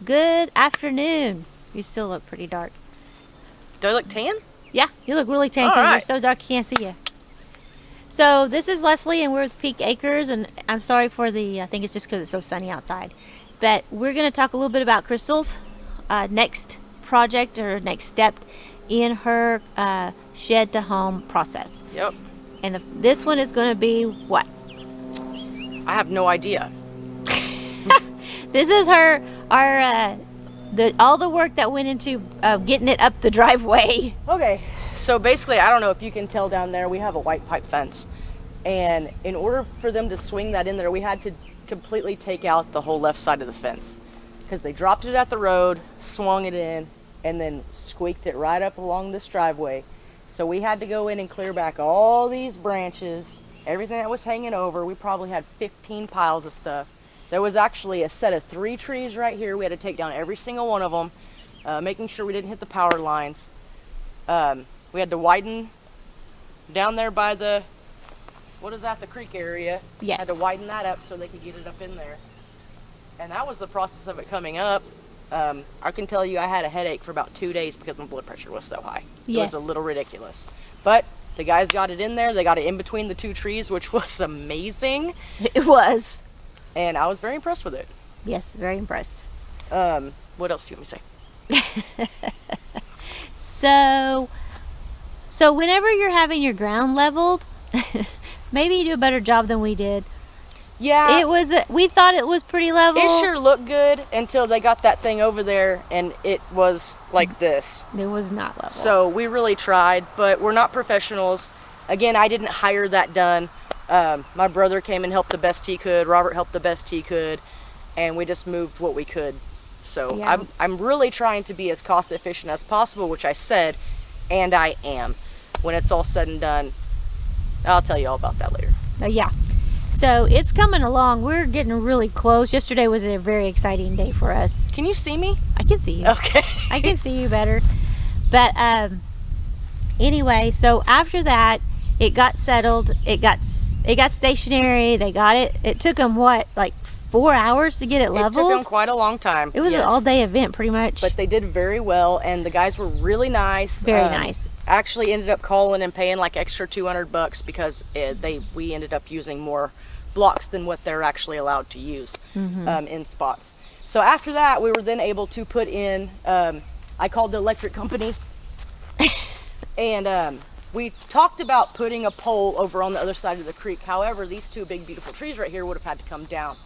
Good afternoon. You still look pretty dark. Do I look tan? Yeah, you look really tan All because you're right. so dark I can't see you. So this is Leslie, and we're with Peak Acres, and I'm sorry for I think it's just because it's so sunny outside. But we're going to talk a little bit about Crystal's next project or next step in her shed to home process. Yep. And this one is going to be what? I have no idea. This is all the work that went into getting it up the driveway. Okay. So basically, I don't know if you can tell down there, we have a white pipe fence. And in order for them to swing that in there, we had to completely take out the whole left side of the fence. Because they dropped it at the road, swung it in, and then squeaked it right up along this driveway. So we had to go in and clear back all these branches, everything that was hanging over. We probably had 15 piles of stuff. There was actually a set of 3 trees right here. We had to take down every single one of them, making sure we didn't hit the power lines. We had to widen down there by the, what is that, the creek area. Yes. Had to widen that up so they could get it up in there. And that was the process of it coming up. I can tell you I had a headache for about 2 days because my blood pressure was so high. It Yes. was a little ridiculous. But the guys got it in there. They got it in between the 2 trees, which was amazing. It was. And I was very impressed with it. Yes, very impressed. What else do you want me to say? So whenever you're having your ground leveled, maybe you do a better job than we did. Yeah. We thought it was pretty level. It sure looked good until they got that thing over there and it was like this. It was not level. So we really tried, but we're not professionals. Again, I didn't hire that done. My brother came and helped the best he could. Robert helped the best he could, and we just moved what we could. So Yeah. I'm really trying to be as cost efficient as possible, which I said, and I am. When it's all said and done, I'll tell you all about that later. Yeah. So it's coming along. We're getting really close. Yesterday was a very exciting day for us. Can you see me? I can see you. Okay. I can see you better. But anyway, so after that, it got settled. It got stationary. They got it. It took them like 4 hours to get it It leveled. took them quite a long time. It was an yes. all-day event, pretty much. But they did very well, and the guys were really nice. Very nice. Actually ended up calling and paying like extra $200 because we ended up using more blocks than what they're actually allowed to use in spots. So after that, we were then able to put in, I called the electric company, and we talked about putting a pole over on the other side of the creek. However, these 2 big beautiful trees right here would have had to come down.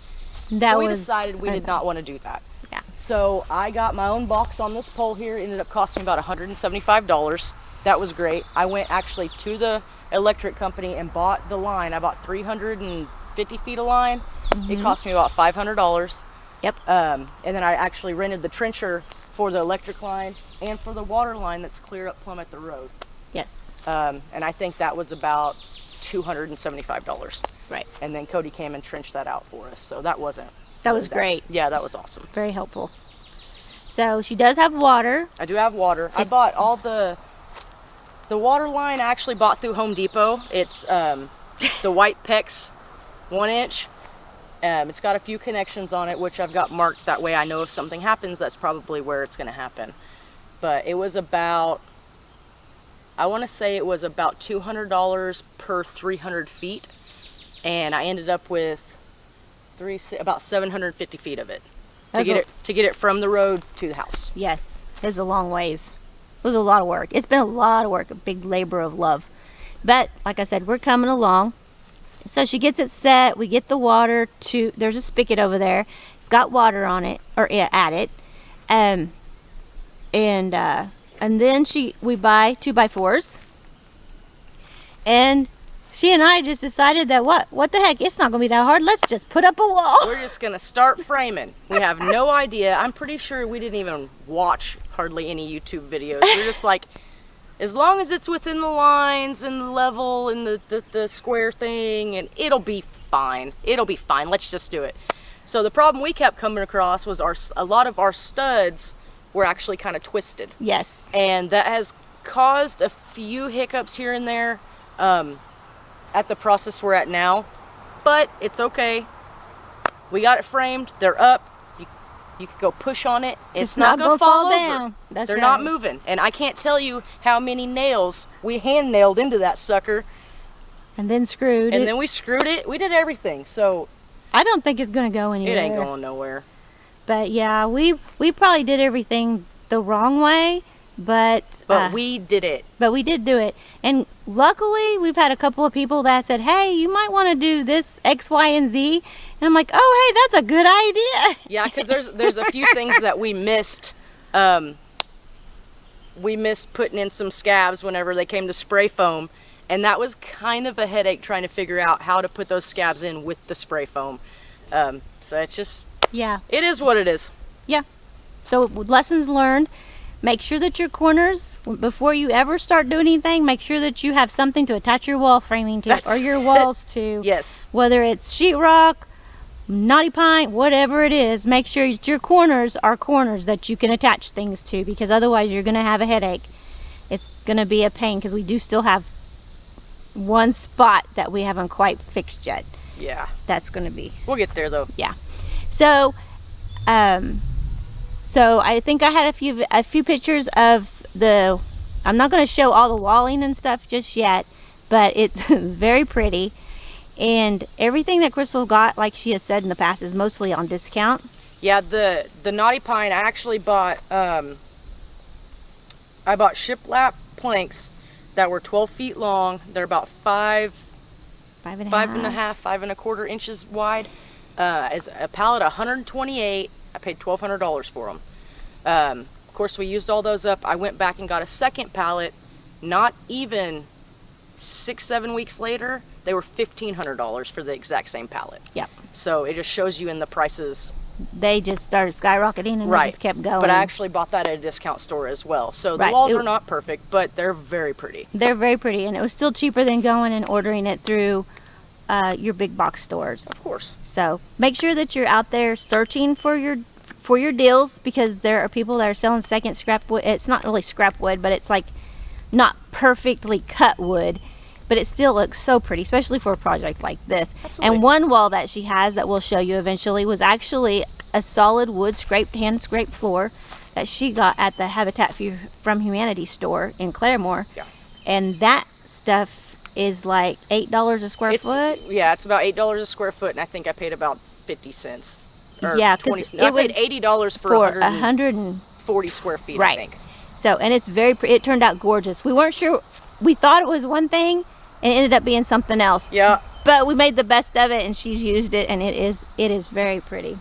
So we decided we did not want to do that. Yeah. So I got my own box on this pole here. It ended up costing me about $175. That was great. I went actually to the electric company and bought the line. I bought 350 feet of line. It cost me about $500. Yep. And then I actually rented the trencher for the electric line and for the water line that's clear up plumb at the road. Yes. And I think that was about $275. Right. And then Cody came and trenched that out for us. So that wasn't. That was great. Yeah, that was awesome. Very helpful. So she does have water. I do have water. I bought all the water line I actually bought through Home Depot. It's the white PEX 1-inch. It's got a few connections on it, which I've got marked. That way I know if something happens, that's probably where it's going to happen. But it was about, I want to say it was about $200 per 300 feet. And I ended up with about 750 feet of it to get it from the road to the house. Yes. It's a long ways. It was a lot of work. It's been a lot of work, a big labor of love. But like I said, we're coming along. So she gets it set. We get the water there's a spigot over there. It's got water on it, or at it. And then we buy 2x4s. And she and I just decided that what the heck, it's not going to be that hard. Let's just put up a wall. We're just going to start framing. We have no idea. I'm pretty sure we didn't even watch hardly any YouTube videos. We're just like, as long as it's within the lines and the level and the square thing, and it'll be fine. It'll be fine. Let's just do it. So the problem we kept coming across was a lot of our studs were actually kind of twisted. Yes. And that has caused a few hiccups here and there at the process we're at now. But it's okay. We got it framed. They're up. You could go push on it. It's not not going to gonna fall fall over. down. That's They're not right. moving. And I can't tell you how many nails we hand nailed into that sucker. And then screwed And it. then we screwed it. We did everything. So I don't think it's gonna go anywhere. it ain't going nowhere. But yeah, we probably did everything the wrong way, but We did it. but we did do it. And luckily, we've had a couple of people that said, "Hey, you might want to do this X, Y, and Z." And I'm like, "Oh, hey, that's a good idea." Yeah, because there's a few things that we missed. We missed putting in some scabs whenever they came to spray foam, and that was kind of a headache trying to figure out how to put those scabs in with the spray foam. So it's just, Yeah. it is what it is. Yeah. So lessons learned. Make sure that your corners, before you ever start doing anything, make sure that you have something to attach your wall framing to, or your walls to. Yes. Whether it's sheetrock, knotty pine, whatever it is, make sure that your corners are corners that you can attach things to, because otherwise you're going to have a headache. It's going to be a pain because we do still have one spot that we haven't quite fixed yet. Yeah. That's going to be, We'll get there though. yeah. So, so I think I had a few pictures of the. I'm not going to show all the walling and stuff just yet, but it's very pretty, and everything that Crystal got, like she has said in the past, is mostly on discount. Yeah, the knotty pine, I actually bought, I bought shiplap planks that were 12 feet long. They're about five and a quarter inches wide. As a pallet, 128. I paid $1,200 for them. Of course, we used all those up. I went back and got a second pallet. Not even 6-7 weeks later, they were $1,500 for the exact same pallet. Yep. So it just shows you in the prices. They just started skyrocketing and we just kept going. But I actually bought that at a discount store as well. So the Right. walls are not perfect, but they're very pretty. They're very pretty, and it was still cheaper than going and ordering it through your big box stores. Of course. So make sure that you're out there searching for your deals, because there are people that are selling second scrap wood. It's not really scrap wood, but it's like not perfectly cut wood, but it still looks so pretty, especially for a project like this. Absolutely. And one wall that she has that we'll show you eventually was actually a solid wood hand scraped floor that she got at the Habitat from Humanity store in Claremore. Yeah. And that stuff is like $8 a square foot. Yeah, it's about $8 a square foot, and I think I paid about 50 cents. Or Yeah, 'cause 20 it I paid was $80 for for 140 square feet, right. I think. So, and it's it turned out gorgeous. We weren't sure, we thought it was one thing and it ended up being something else. Yeah. But we made the best of it, and she's used it, and it is very pretty.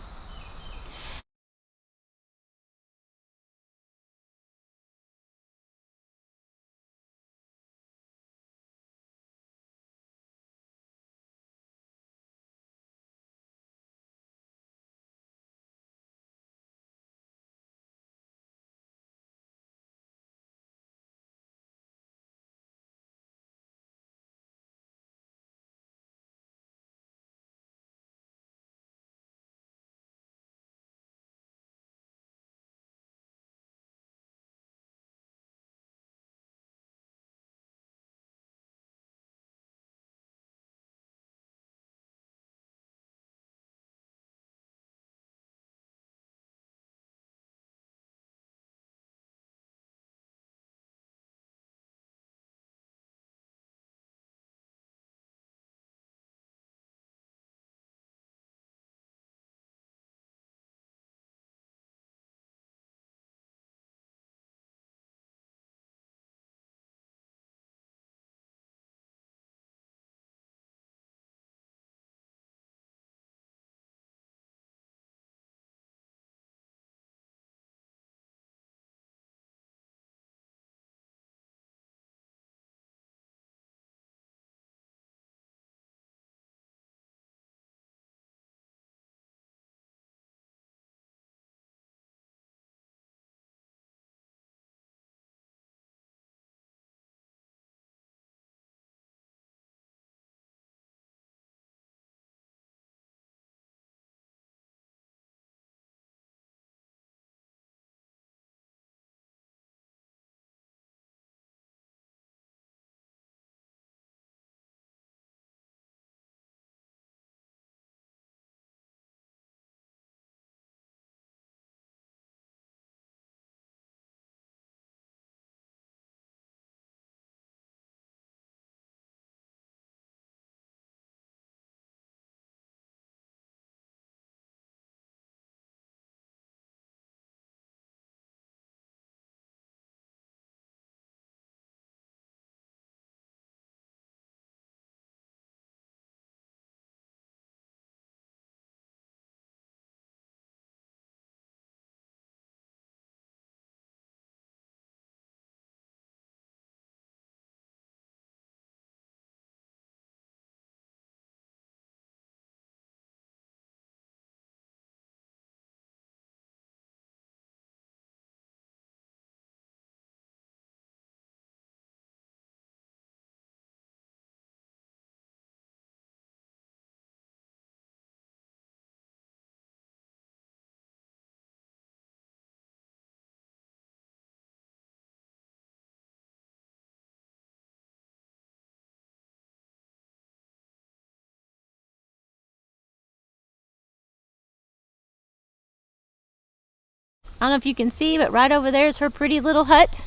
I don't know if you can see, but right over there is her pretty little hut.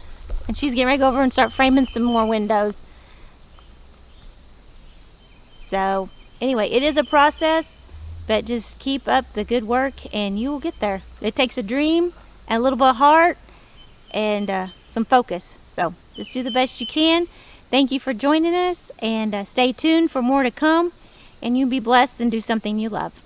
And she's getting ready to go over and start framing some more windows. So anyway, it is a process, but just keep up the good work and you will get there. It takes a dream and a little bit of heart and some focus. So just do the best you can. Thank you for joining us, and stay tuned for more to come. And you be blessed and do something you love.